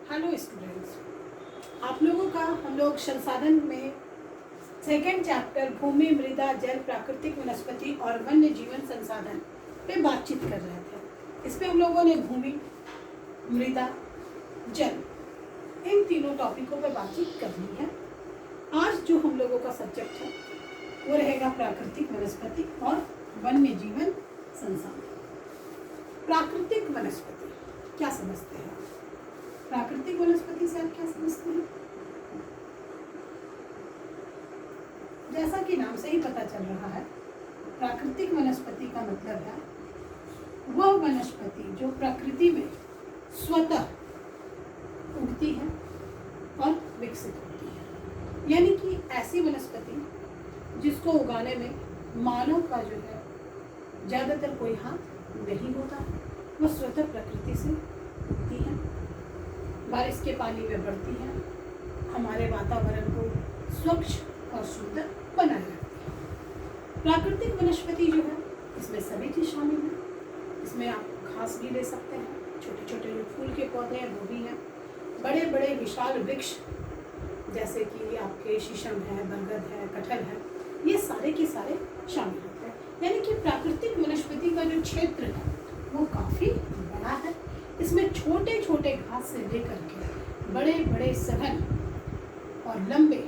Hello students, आप लोगों का हम लोग संसाधन में सेकेंड चैप्टर भूमि, मृदा, जल, प्राकृतिक वनस्पति और वन्य जीवन संसाधन पे बातचीत कर रहे थे। इस पे हम लोगों ने भूमि, मृदा, जल इन तीनों टॉपिकों पे बातचीत करनी है। आज जो हम लोगों का सब्जेक्ट है वो रहेगा प्राकृतिक वनस्पति और वन्य जीवन संसाधन। प्राकृतिक वनस्पति क्या समझते हैं? प्राकृतिक वनस्पति से आप क्या समझते हैं? जैसा कि नाम से ही पता चल रहा है, प्राकृतिक वनस्पति का मतलब है वह वनस्पति जो प्रकृति में स्वतः उगती है और विकसित होती है। यानी कि ऐसी वनस्पति जिसको उगाने में मानव का जो है ज़्यादातर कोई हाथ नहीं होता, वह स्वतः प्रकृति से उगती है, बारिश के पानी में बढ़ती है, हमारे वातावरण को स्वच्छ और सुंदर बनाए रखती है। प्राकृतिक वनस्पति जो है इसमें सभी चीज शामिल है। इसमें आप घास भी ले सकते हैं, छोटे छोटे जो फूल के पौधे हैं वो भी हैं, बड़े बड़े विशाल वृक्ष जैसे कि आपके शीशम है, बरगद है, कटहल है, ये सारे के सारे शामिल होते हैं। यानी कि प्राकृतिक वनस्पति का जो क्षेत्र है वो काफ़ी बड़ा है। इसमें छोटे छोटे घास से लेकर के बड़े बड़े सघन और लंबे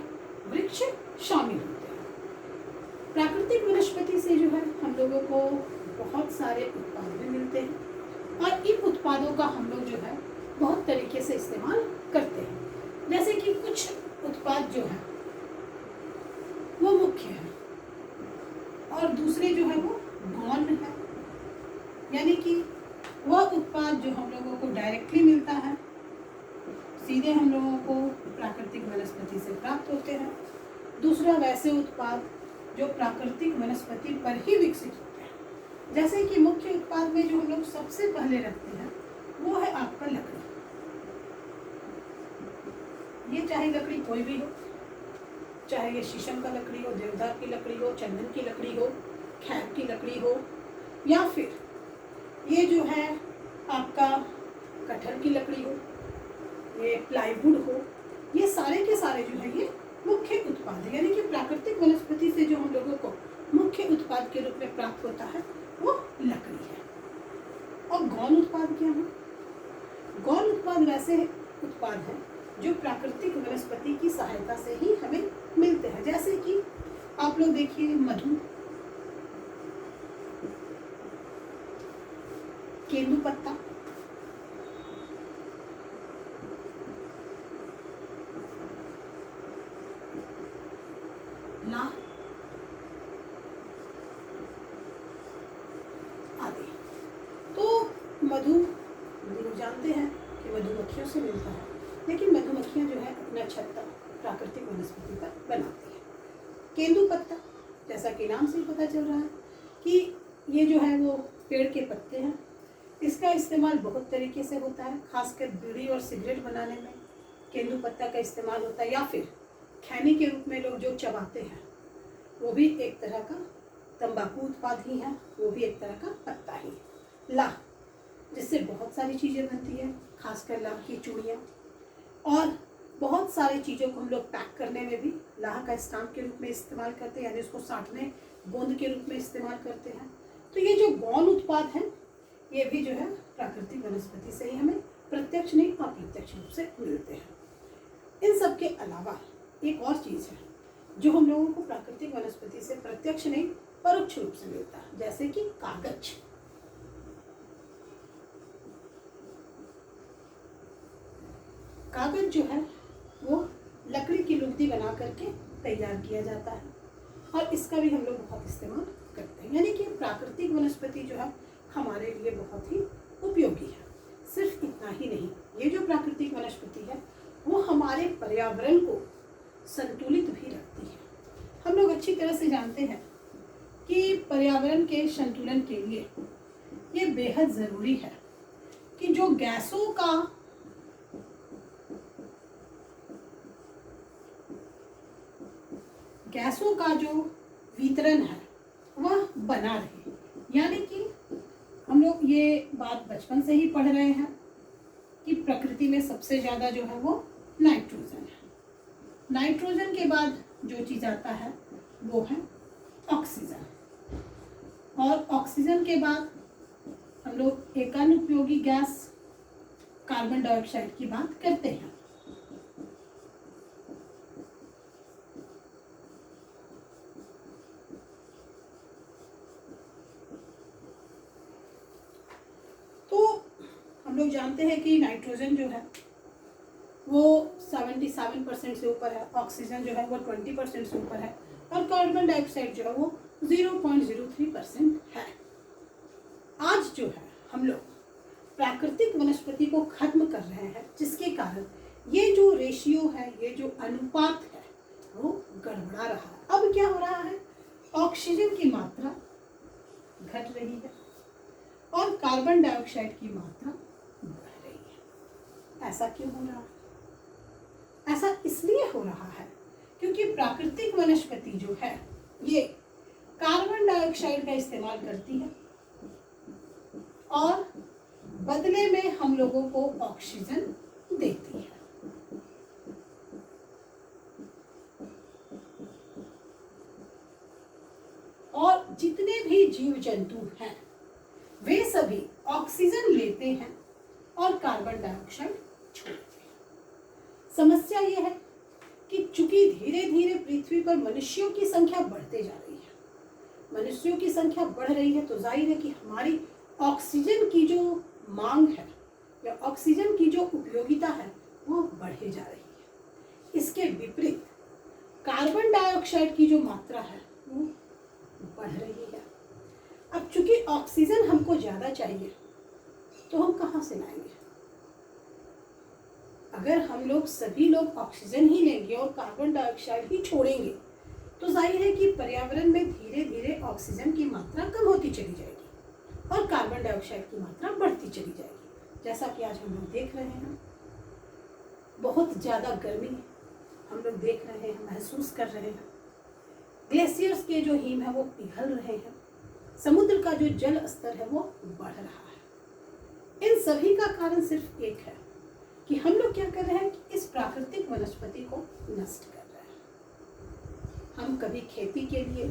वृक्ष शामिल होते हैं। प्राकृतिक वनस्पति से जो है हम लोगों को बहुत सारे उत्पाद भी मिलते हैं और इन उत्पादों का हम लोग जो है बहुत तरीके से इस्तेमाल करते हैं। जैसे कि कुछ उत्पाद जो है वो मुख्य है और दूसरे जो है वो गौण है। यानी कि वह उत्पाद जो हम लोगों को डायरेक्टली मिलता है, सीधे हम लोगों को प्राकृतिक वनस्पति से प्राप्त होते हैं। दूसरा वैसे उत्पाद जो प्राकृतिक वनस्पति पर ही विकसित होते हैं। जैसे कि मुख्य उत्पाद में जो हम लोग सबसे पहले रखते हैं वो है आपका लकड़ी। ये चाहे लकड़ी कोई भी हो, चाहे ये शीशम का लकड़ी हो, देवदार की लकड़ी हो, चंदन की लकड़ी हो, खैर की लकड़ी हो, या फिर ये जो है आपका कटहल की लकड़ी हो, ये प्लाईवुड हो, ये सारे के सारे जो है ये मुख्य उत्पाद है। यानी कि प्राकृतिक वनस्पति से जो हम लोगों को मुख्य उत्पाद के रूप में प्राप्त होता है वो लकड़ी है। और गौण उत्पाद क्या है? गौण उत्पाद वैसे उत्पाद हैं जो प्राकृतिक वनस्पति की सहायता से ही हमें मिलते हैं। जैसे कि आप लोग देखिए मधु, केंदुपत्ता, लाह आदि। तो मधु लोग जानते हैं कि मधुमक्खियों से मिलता है, लेकिन मधुमक्खियां जो है अपना छत्ता प्राकृतिक वनस्पति पर बनाती है। केंदुपत्ता जैसा कि नाम से ही पता चल रहा है कि ये जो है वो पेड़ के पत्ते हैं। इसका इस्तेमाल बहुत तरीके से होता है, खासकर बीड़ी और सिगरेट बनाने में केंदुपत्ता का इस्तेमाल होता है, या फिर खैनी के रूप में लोग जो चबाते हैं वो भी एक तरह का तंबाकू उत्पाद ही है, वो भी एक तरह का पत्ता ही है। लाह, जिससे बहुत सारी चीज़ें बनती है, खासकर लाह की चूड़ियाँ, और बहुत सारी चीज़ों को हम लोग पैक करने में भी लाह का स्टाम्प के रूप में इस्तेमाल करते हैं, यानी उसको साटने गोंद के रूप में इस्तेमाल करते हैं। तो ये जो गौण उत्पाद हैं ये भी जो है प्राकृतिक वनस्पति से ही हमें प्रत्यक्ष नहीं अप्रत्यक्ष रूप से मिलते हैं। इन सब के अलावा एक और चीज़ है जो हम लोगों को प्राकृतिक वनस्पति से प्रत्यक्ष नहीं परोक्ष रूप से मिलता है, जैसे कि कागज। कागज जो है वो लकड़ी की लुगदी बना करके तैयार किया जाता है और इसका भी हम लोग बहुत इस्तेमाल करते हैं। यानी कि प्राकृतिक वनस्पति जो है हमारे लिए बहुत ही उपयोगी है। सिर्फ इतना ही नहीं, ये जो प्राकृतिक वनस्पति है वो हमारे पर्यावरण को संतुलित भी रखती है। हम लोग अच्छी तरह से जानते हैं कि पर्यावरण के संतुलन के लिए ये बेहद ज़रूरी है कि जो गैसों का जो वितरण है वह बना रहे। यानी कि हम लोग ये बात बचपन से ही पढ़ रहे हैं कि प्रकृति में में सबसे ज़्यादा जो है वो नाइट्रोजन है। नाइट्रोजन के बाद जो चीज़ आता है वो है ऑक्सीजन, और ऑक्सीजन के बाद हम लोग एक अन्य उपयोगी गैस कार्बन डाइऑक्साइड की बात करते हैं। तो हम लोग जानते हैं कि नाइट्रोजन जो है वो 77% से ऊपर है, ऑक्सीजन जो है वो 20% से ऊपर है, और कार्बन डाइऑक्साइड जो है वो 0.03% है। आज जो है हम लोग प्राकृतिक वनस्पति को खत्म कर रहे हैं, जिसके कारण ये जो रेशियो है, ये जो अनुपात है वो गड़बड़ा रहा है। अब क्या हो रहा है, ऑक्सीजन की मात्रा घट रही है और कार्बन डाइऑक्साइड की मात्रा बढ़ रही है। ऐसा क्यों हो रहा है? ऐसा इसलिए हो रहा है क्योंकि प्राकृतिक वनस्पति जो है ये कार्बन डाइऑक्साइड का इस्तेमाल करती है और बदले में हम लोगों को ऑक्सीजन देती है। और जितने भी जीव जंतु हैं वे सभी ऑक्सीजन लेते हैं और कार्बन डाइऑक्साइड छोड़ते हैं। समस्या ये है कि चूंकि धीरे धीरे पृथ्वी पर मनुष्यों की संख्या बढ़ते जा रही है, मनुष्यों की संख्या बढ़ रही है, तो जाहिर है कि हमारी ऑक्सीजन की जो मांग है या ऑक्सीजन की जो उपयोगिता है वो बढ़े जा रही है। इसके विपरीत कार्बन डाइऑक्साइड की जो मात्रा है वो बढ़ रही है। अब चूंकि ऑक्सीजन हमको ज्यादा चाहिए तो हम कहाँ से लाएंगे? अगर हम लोग सभी लोग ऑक्सीजन ही लेंगे और कार्बन डाइऑक्साइड ही छोड़ेंगे तो जाहिर है कि पर्यावरण में धीरे धीरे ऑक्सीजन की मात्रा कम होती चली जाएगी और कार्बन डाइऑक्साइड की मात्रा बढ़ती चली जाएगी। जैसा कि आज हम लोग देख रहे हैं, बहुत ज़्यादा गर्मी हम लोग देख रहे हैं, महसूस कर रहे हैं। ग्लेशियर्स के जो हिम है वो पिघल रहे हैं, समुद्र का जो जल स्तर है वो बढ़ रहा है। इन सभी का कारण सिर्फ एक है कि हम लोग क्या कर रहे हैं कि इस प्राकृतिक वनस्पति को नष्ट कर रहे हैं। हम कभी खेती के लिए,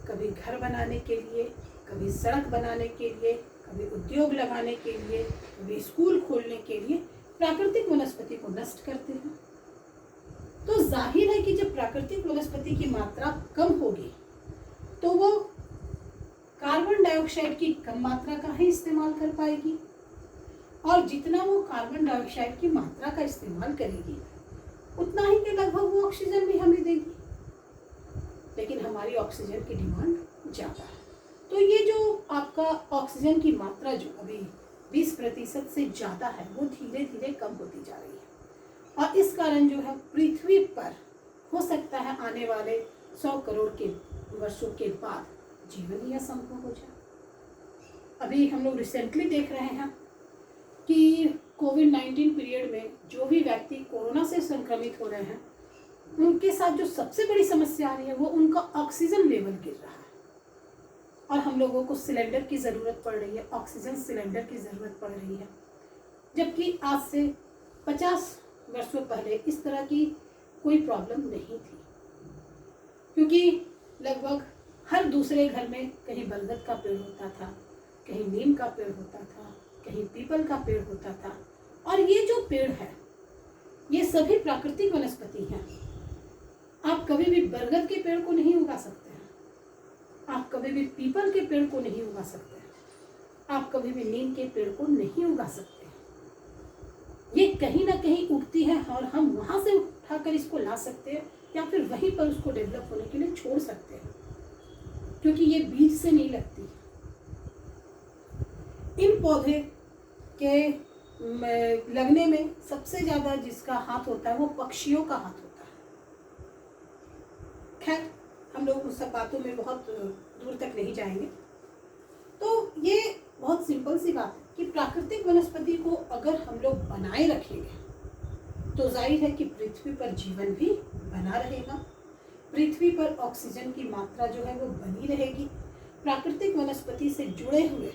कभी घर बनाने के लिए, कभी सड़क बनाने के लिए, कभी उद्योग लगाने के लिए, कभी स्कूल खोलने के लिए प्राकृतिक वनस्पति को नष्ट करते हैं। तो जाहिर है कि जब प्राकृतिक वनस्पति की मात्रा कम होगी तो वो कार्बन डाइऑक्साइड की कम मात्रा का ही इस्तेमाल कर पाएगी, और जितना वो कार्बन डाइऑक्साइड की मात्रा का इस्तेमाल करेगी उतना ही के लगभग वो ऑक्सीजन भी हमें देगी। लेकिन हमारी ऑक्सीजन की डिमांड ज़्यादा है, तो ये जो आपका ऑक्सीजन की मात्रा जो अभी 20% से ज़्यादा है वो धीरे धीरे कम होती जा रही है, और इस कारण जो है पृथ्वी पर हो सकता है आने वाले 100 करोड़ के वर्षों के बाद जीवन ही असंभव हो जाए। अभी हम लोग रिसेंटली देख रहे हैं कि कोविड-19 पीरियड में जो भी व्यक्ति कोरोना से संक्रमित हो रहे हैं उनके साथ जो सबसे बड़ी समस्या आ रही है वो उनका ऑक्सीजन लेवल गिर रहा है, और हम लोगों को सिलेंडर की ज़रूरत पड़ रही है, ऑक्सीजन सिलेंडर की ज़रूरत पड़ रही है। जबकि आज से 50 वर्षों पहले इस तरह की कोई प्रॉब्लम नहीं थी, क्योंकि लगभग हर दूसरे घर में कहीं बरगद का पेड़ होता था, कहीं नीम का पेड़ होता था, कहीं पीपल का पेड़ होता था। और ये जो पेड़ है ये सभी प्राकृतिक वनस्पति हैं। आप कभी भी बरगद के पेड़ को नहीं उगा सकते हैं, आप कभी भी पीपल के पेड़ को नहीं उगा सकते हैं, आप कभी भी नीम के पेड़ को नहीं उगा सकते हैं। ये कहीं ना कहीं उगती है और हम वहाँ से उठाकर इसको ला सकते हैं या फिर वहीं पर उसको डेवलप होने के लिए छोड़ सकते हैं, क्योंकि ये बीज से नहीं लगती। इन पौधे के लगने में सबसे ज़्यादा जिसका हाथ होता है वो पक्षियों का हाथ होता है। खैर, हम लोग उस सब बातों में बहुत दूर तक नहीं जाएंगे। तो ये बहुत सिंपल सी बात है कि प्राकृतिक वनस्पति को अगर हम लोग बनाए रखेंगे तो जाहिर है कि पृथ्वी पर जीवन भी बना रहेगा, पृथ्वी पर ऑक्सीजन की मात्रा जो है वो बनी रहेगी, प्राकृतिक वनस्पति से जुड़े हुए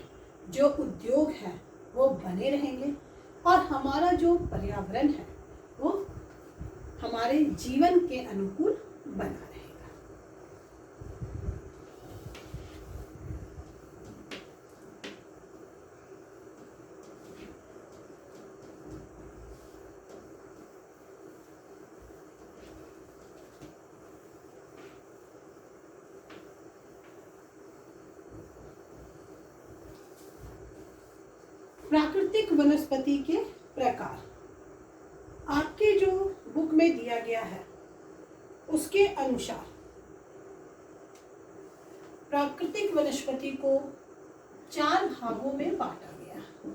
जो उद्योग हैं वो बने रहेंगे, और हमारा जो पर्यावरण है वो हमारे जीवन के अनुकूल बना रहेगा। प्राकृतिक वनस्पति के प्रकार आपके जो बुक में दिया गया है उसके अनुसार प्राकृतिक वनस्पति को 4 भागों में बांटा गया है।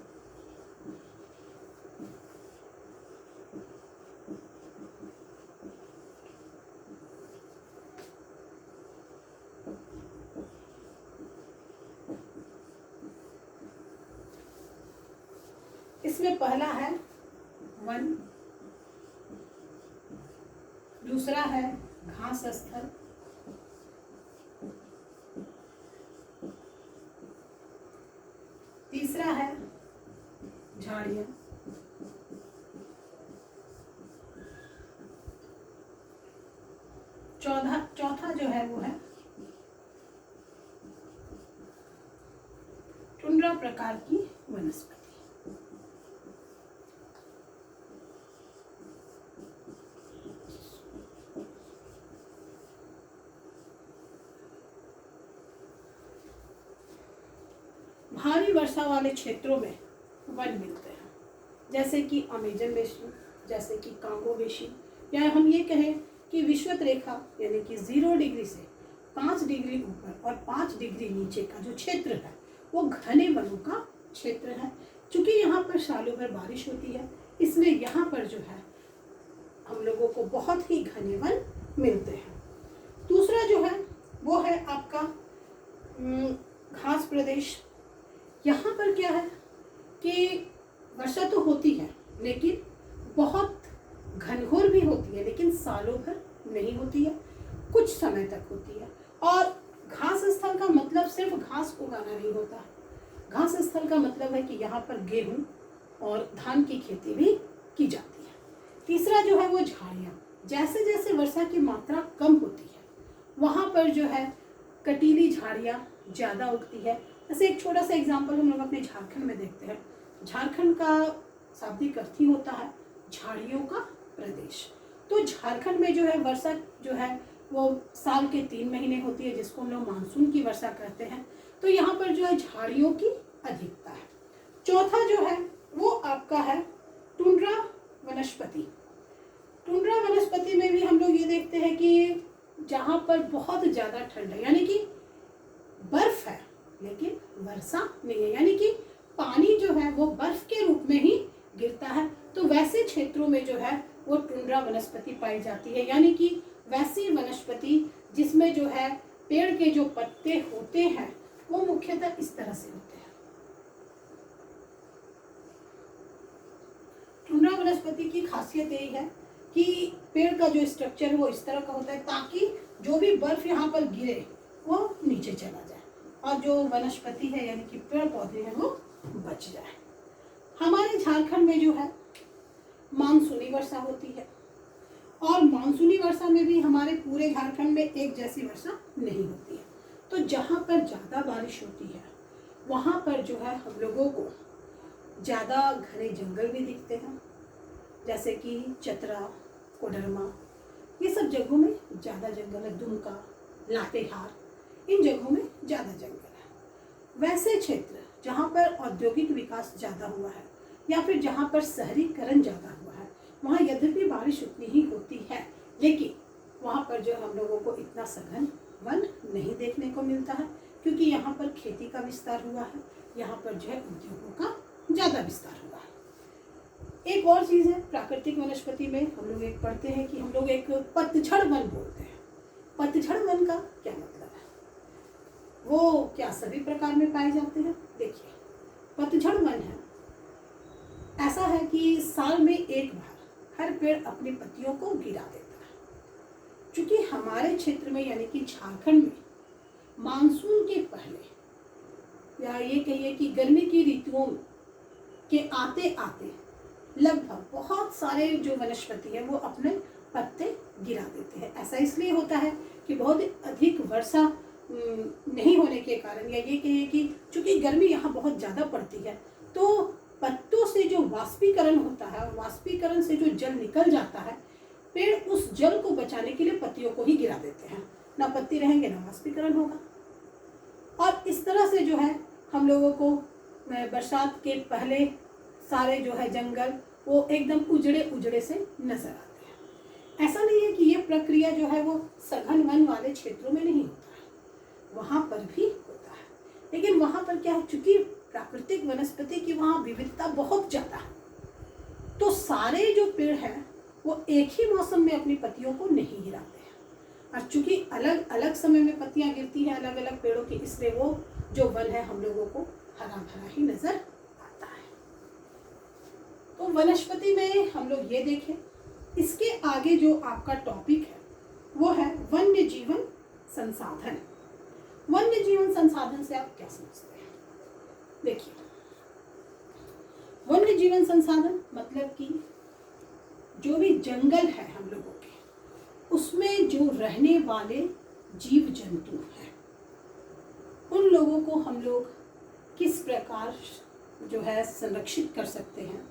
इसमें पहला है वन, दूसरा है घास स्थल, तीसरा है झाड़ियां, चौथा जो है वो है टुंड्रा प्रकार की वनस्पति। भारी वर्षा वाले क्षेत्रों में वन मिलते हैं, जैसे कि अमेजन बेसिन, जैसे कि कांगो बेसिन, या हम ये कहें कि विषुवत रेखा यानी कि 0 डिग्री से 5 डिग्री ऊपर और 5 डिग्री नीचे का जो क्षेत्र है वो घने वनों का क्षेत्र है। चूंकि यहाँ पर सालों भर बारिश होती है, इसलिए यहाँ पर जो है हम लोगों को बहुत ही घने वन मिलते हैं। दूसरा जो है वो है आपका घास प्रदेश। यहाँ पर क्या है कि वर्षा तो होती है लेकिन बहुत घनघोर भी होती है, लेकिन सालों भर नहीं होती है, कुछ समय तक होती है। और घास स्थल का मतलब सिर्फ घास उगाना नहीं होता है, घास स्थल का मतलब है कि यहाँ पर गेहूं और धान की खेती भी की जाती है। तीसरा जो है वो झाड़ियाँ। जैसे जैसे वर्षा की मात्रा कम होती है वहाँ पर जो है कटीली झाड़ियाँ ज़्यादा उगती है। जैसे एक छोटा सा एग्जाम्पल हम लोग अपने झारखंड में देखते हैं। झारखंड का शाब्दिक अर्थ ही होता है झाड़ियों का प्रदेश। तो झारखंड में जो है वर्षा जो है वो साल के 3 महीने होती है, जिसको हम लोग मानसून की वर्षा कहते हैं। तो यहाँ पर जो है झाड़ियों की अधिकता है। चौथा जो है वो आपका है टुंड्रा वनस्पति। टुंड्रा वनस्पति में भी हम लोग ये देखते हैं कि जहाँ पर बहुत ज़्यादा ठंड है, यानी कि बर्फ है लेकिन वर्षा नहीं है, यानी कि पानी जो है वो बर्फ के रूप में ही गिरता है। तो वैसे क्षेत्रों में जो है वो टुंड्रा वनस्पति पाई जाती है, यानी कि वैसी वनस्पति जिसमें जो है पेड़ के जो पत्ते होते हैं वो मुख्यतः इस तरह से होते हैं। टुंड्रा वनस्पति की खासियत यही है कि पेड़ का जो स्ट्रक्चर है वो इस तरह का होता है ताकि जो भी बर्फ यहाँ पर गिरे वो नीचे चला जाए और जो वनस्पति है यानी कि पेड़ पौधे हैं वो बच जाए। हमारे झारखंड में जो है मानसूनी वर्षा होती है और मानसूनी वर्षा में भी हमारे पूरे झारखंड में एक जैसी वर्षा नहीं होती है। तो जहाँ पर ज़्यादा बारिश होती है वहाँ पर जो है हम लोगों को ज़्यादा घने जंगल भी दिखते हैं, जैसे कि चतरा, कोडरमा, ये सब जगहों में ज़्यादा जंगल है। दुमका, लातेहार, इन जगहों में ज़्यादा जंगल है। वैसे क्षेत्र जहाँ पर औद्योगिक विकास ज़्यादा हुआ है या फिर जहाँ पर शहरीकरण ज़्यादा हुआ है वहाँ यद्यपि बारिश उतनी ही होती है, लेकिन वहाँ पर जो हम लोगों को इतना सघन वन नहीं देखने को मिलता है, क्योंकि यहाँ पर खेती का विस्तार हुआ है, यहाँ पर जो है उद्योगों का ज़्यादा विस्तार हुआ है। एक और चीज़ है प्राकृतिक वनस्पति में हम लोग एक पढ़ते हैं कि हम लोग एक पतझड़ वन बोलते हैं। पतझड़ वन का क्या मतलब है? वो क्या सभी प्रकार में पाए जाते हैं? देखिए, पतझड़ वन है ऐसा है कि साल में एक बार हर पेड़ अपनी पत्तियों को गिरा देता है। क्योंकि हमारे क्षेत्र में यानी कि झारखंड में मानसून के पहले या ये कहिए कि गर्मी की ऋतुओं के आते आते लगभग बहुत सारे जो वनस्पति है वो अपने पत्ते गिरा देते हैं। ऐसा इसलिए होता है कि बहुत अधिक वर्षा नहीं होने के कारण, या ये कहिए कि चूंकि गर्मी यहाँ बहुत ज़्यादा पड़ती है, तो पत्तों से जो वाष्पीकरण होता है, वाष्पीकरण से जो जल निकल जाता है, पेड़ उस जल को बचाने के लिए पत्तियों को ही गिरा देते हैं। ना पत्ती रहेंगे ना वाष्पीकरण होगा। और इस तरह से जो है हम लोगों को बरसात के पहले सारे जो है जंगल वो एकदम उजड़े उजड़े से नजर आते हैं। ऐसा नहीं है कि ये प्रक्रिया जो है वो सघन वन वाले क्षेत्रों में नहीं होता है, वहाँ पर भी होता है। लेकिन वहाँ पर क्या है, चूंकि प्राकृतिक वनस्पति की वहाँ विविधता बहुत ज़्यादा है, तो सारे जो पेड़ हैं वो एक ही मौसम में अपनी पत्तियों को नहीं गिराते हैं। और चूंकि अलग अलग समय में पत्तियां गिरती हैं अलग अलग पेड़ों की, इसलिए वो जो वन है हम लोगों को हरा भरा ही नजर आता है। तो वनस्पति में हम लोग ये देखें। इसके आगे जो आपका टॉपिक है वो है वन्य जीवन संसाधन। वन्य जीवन संसाधन से आप क्या समझते हैं? देखिए, वन्य जीवन संसाधन मतलब कि जो भी जंगल है हम लोगों के, उसमें जो रहने वाले जीव जंतु हैं, उन लोगों को हम लोग किस प्रकार जो है संरक्षित कर सकते हैं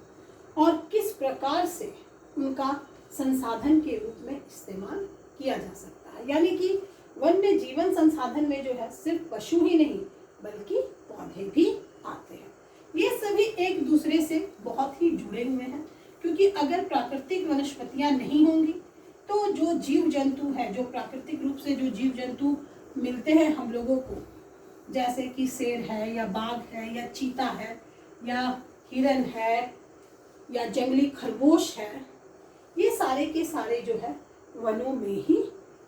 और किस प्रकार से उनका संसाधन के रूप में इस्तेमाल किया जा सकता है। यानी कि वन्य जीवन संसाधन में जो है सिर्फ पशु ही नहीं बल्कि पौधे भी आते हैं। ये सभी एक दूसरे से बहुत ही जुड़े हुए हैं, क्योंकि अगर प्राकृतिक वनस्पतियां नहीं होंगी तो जो जीव जंतु है, जो प्राकृतिक रूप से जो जीव जंतु मिलते हैं हम लोगों को, जैसे कि शेर है या बाघ है या चीता है या हिरन है या जंगली खरगोश है, ये सारे के सारे जो है वनों में ही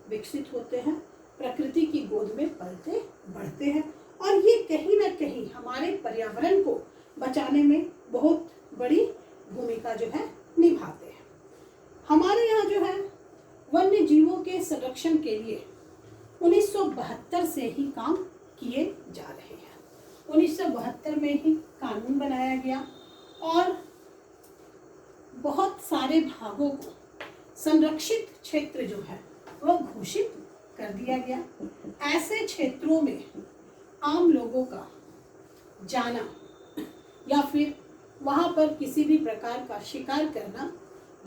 विकसित होते हैं, प्रकृति की गोद में पलते बढ़ते हैं, और ये कहीं ना कहीं हमारे पर्यावरण को बचाने में बहुत बड़ी भूमिका जो है निभाते हैं। हमारे यहाँ जो है वन्य जीवों के संरक्षण के लिए 1972 से ही काम किए जा रहे हैं। 1972 में ही कानून बनाया गया और बहुत सारे भागों को संरक्षित क्षेत्र जो है वह घोषित कर दिया गया। ऐसे क्षेत्रों में आम लोगों का जाना या फिर वहाँ पर किसी भी प्रकार का शिकार करना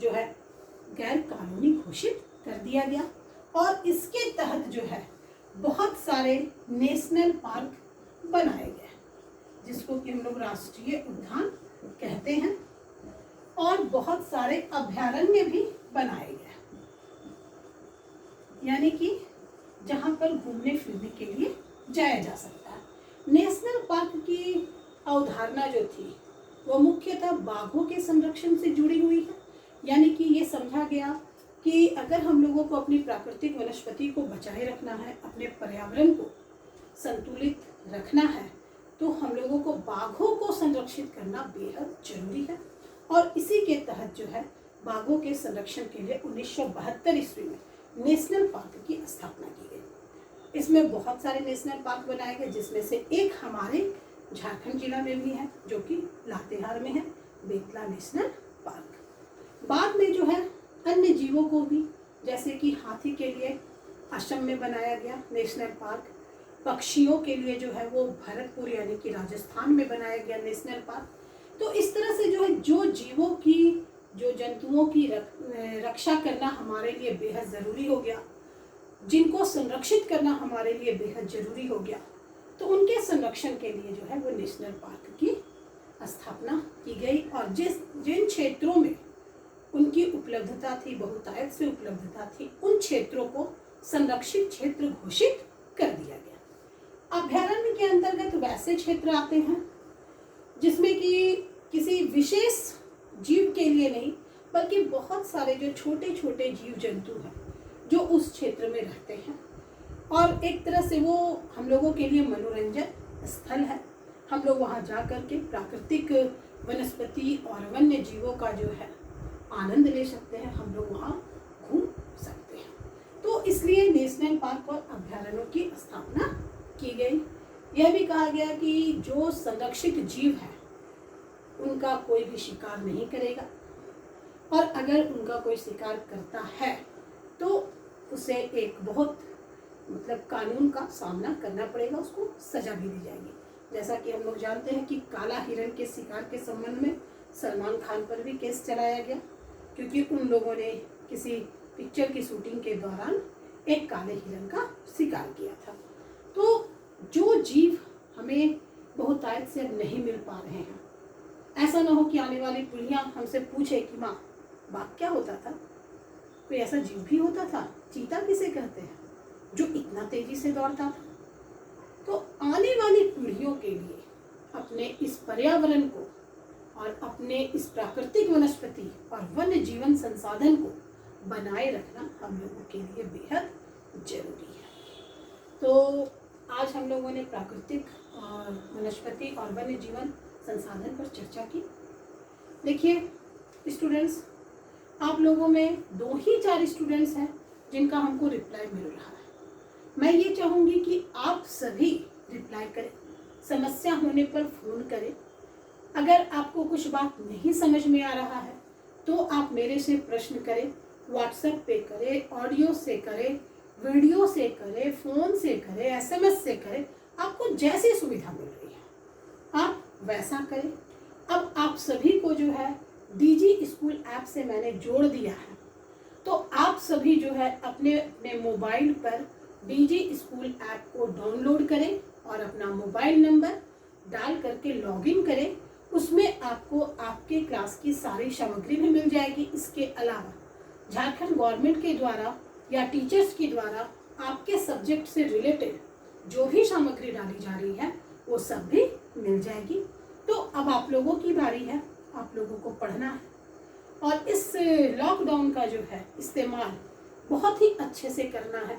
जो है गैर कानूनी घोषित कर दिया गया। और इसके तहत जो है बहुत सारे नेशनल पार्क बनाए गए, जिसको कि हम लोग राष्ट्रीय उद्यान कहते हैं, और बहुत सारे अभयारण्य भी बनाए गए, यानी कि जहाँ पर घूमने फिरने के लिए जाया जा सकता है। नेशनल पार्क की अवधारणा जो थी वो मुख्यतः बाघों के संरक्षण से जुड़ी हुई है। यानी कि ये समझा गया कि अगर हम लोगों को अपनी प्राकृतिक वनस्पति को बचाए रखना है, अपने पर्यावरण को संतुलित रखना है, तो हम लोगों को बाघों को संरक्षित करना बेहद जरूरी है। और इसी के तहत जो है बाघों के संरक्षण के लिए 1972 ईस्वी में नेशनल पार्क की स्थापना की गई। इसमें बहुत सारे नेशनल पार्क बनाए गए, जिसमें से एक हमारे झारखंड जिला में भी है, जो कि लातेहार में है, बेतला नेशनल पार्क। बाद में जो है अन्य जीवों को भी, जैसे कि हाथी के लिए असम में बनाया गया नेशनल पार्क, पक्षियों के लिए जो है वो भरतपुर यानी कि राजस्थान में बनाया गया नेशनल पार्क। तो इस तरह से जो है जो जीवों की, जो जंतुओं की रक्षा करना हमारे लिए बेहद ज़रूरी हो गया, जिनको संरक्षित करना हमारे लिए बेहद ज़रूरी हो गया, तो उनके संरक्षण के लिए जो है वो नेशनल पार्क की स्थापना की गई। और जिन क्षेत्रों में उनकी उपलब्धता थी, बहुतायत से उपलब्धता थी, उन क्षेत्रों को संरक्षित क्षेत्र घोषित कर दिया गया। अभयारण्य के अंतर्गत वैसे क्षेत्र आते हैं जिसमें कि किसी विशेष जीव के लिए नहीं, बल्कि बहुत सारे जो छोटे छोटे जीव जंतु हैं जो उस क्षेत्र में रहते हैं, और एक तरह से वो हम लोगों के लिए मनोरंजन स्थल है। हम लोग वहाँ जा कर के प्राकृतिक वनस्पति और वन्य जीवों का जो है आनंद ले सकते हैं, हम लोग वहाँ घूम सकते हैं। तो इसलिए नेशनल पार्क और अभयारण्यों की स्थापना की गई। यह भी कहा गया कि जो संरक्षित जीव है उनका कोई भी शिकार नहीं करेगा, और अगर उनका कोई शिकार करता है तो उसे एक बहुत मतलब कानून का सामना करना पड़ेगा, उसको सजा भी दी जाएगी। जैसा कि हम लोग जानते हैं कि काला हिरण के शिकार के संबंध में सलमान खान पर भी केस चलाया गया, क्योंकि उन लोगों ने किसी पिक्चर की शूटिंग के दौरान एक काले हिरण का शिकार किया था। तो जो जीव हमें बहुतायत से अब नहीं मिल पा रहे हैं, ऐसा ना हो कि आने वाली पीढ़ियां हमसे पूछे कि माँ बाघ क्या होता था, कोई ऐसा जीव भी होता था, चीता किसे कहते हैं, जो इतना तेजी से दौड़ता था। तो आने वाली पीढ़ियों के लिए अपने इस पर्यावरण को और अपने इस प्राकृतिक वनस्पति और वन्य जीवन संसाधन को बनाए रखना हम लोगों के लिए बेहद जरूरी है। तो आज हम लोगों ने प्राकृतिक और वनस्पति और वन्य जीवन संसाधन पर चर्चा की। देखिए स्टूडेंट्स, आप लोगों में 2 ही 4 स्टूडेंट्स हैं जिनका हमको रिप्लाई मिल रहा है। मैं ये चाहूँगी कि आप सभी रिप्लाई करें, समस्या होने पर फ़ोन करें। अगर आपको कुछ बात नहीं समझ में आ रहा है तो आप मेरे से प्रश्न करें, व्हाट्सएप पे करें, ऑडियो से करें, वीडियो से करें, फ़ोन से करें, एसएमएस से करें, आपको जैसी सुविधा मिल रही है आप वैसा करें। अब आप सभी को जो है डीजी स्कूल ऐप से मैंने जोड़ दिया है, तो आप सभी जो है अपने अपने मोबाइल पर डीजी स्कूल ऐप को डाउनलोड करें और अपना मोबाइल नंबर डाल करके लॉगिन करें। उसमें आपको आपके क्लास की सारी सामग्री भी मिल जाएगी। इसके अलावा झारखंड गवर्नमेंट के द्वारा या टीचर्स के द्वारा आपके सब्जेक्ट से रिलेटेड जो भी सामग्री डाली जा रही है वो सब भी मिल जाएगी। तो अब आप लोगों की बारी है, आप लोगों को पढ़ना है और इस लॉकडाउन का जो है इस्तेमाल बहुत ही अच्छे से करना है।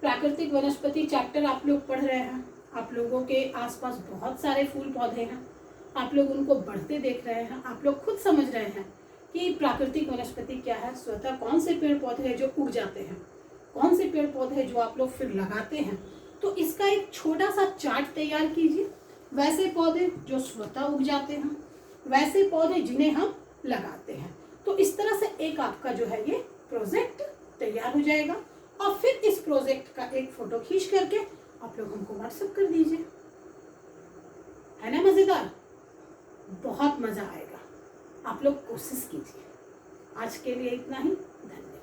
प्राकृतिक वनस्पति चैप्टर आप लोग पढ़ रहे हैं, आप लोगों के आसपास बहुत सारे फूल पौधे हैं, आप लोग उनको बढ़ते देख रहे हैं, आप लोग खुद समझ रहे हैं कि प्राकृतिक वनस्पति क्या है, स्वतः कौन से पेड़ पौधे हैं जो उग जाते हैं, कौन से पेड़ पौधे हैं जो आप लोग फिर लगाते हैं। तो इसका एक छोटा सा चार्ट तैयार कीजिए, वैसे पौधे जो स्वतः उग जाते हैं, वैसे पौधे जिन्हें हम लगाते हैं। तो इस तरह से एक आपका जो है ये प्रोजेक्ट तैयार हो जाएगा और फिर इस प्रोजेक्ट का एक फोटो खींच करके आप लोग हमको व्हाट्सएप कर दीजिए। है ना मजेदार? बहुत मजा आएगा, आप लोग कोशिश कीजिए। आज के लिए इतना ही, धन्यवाद।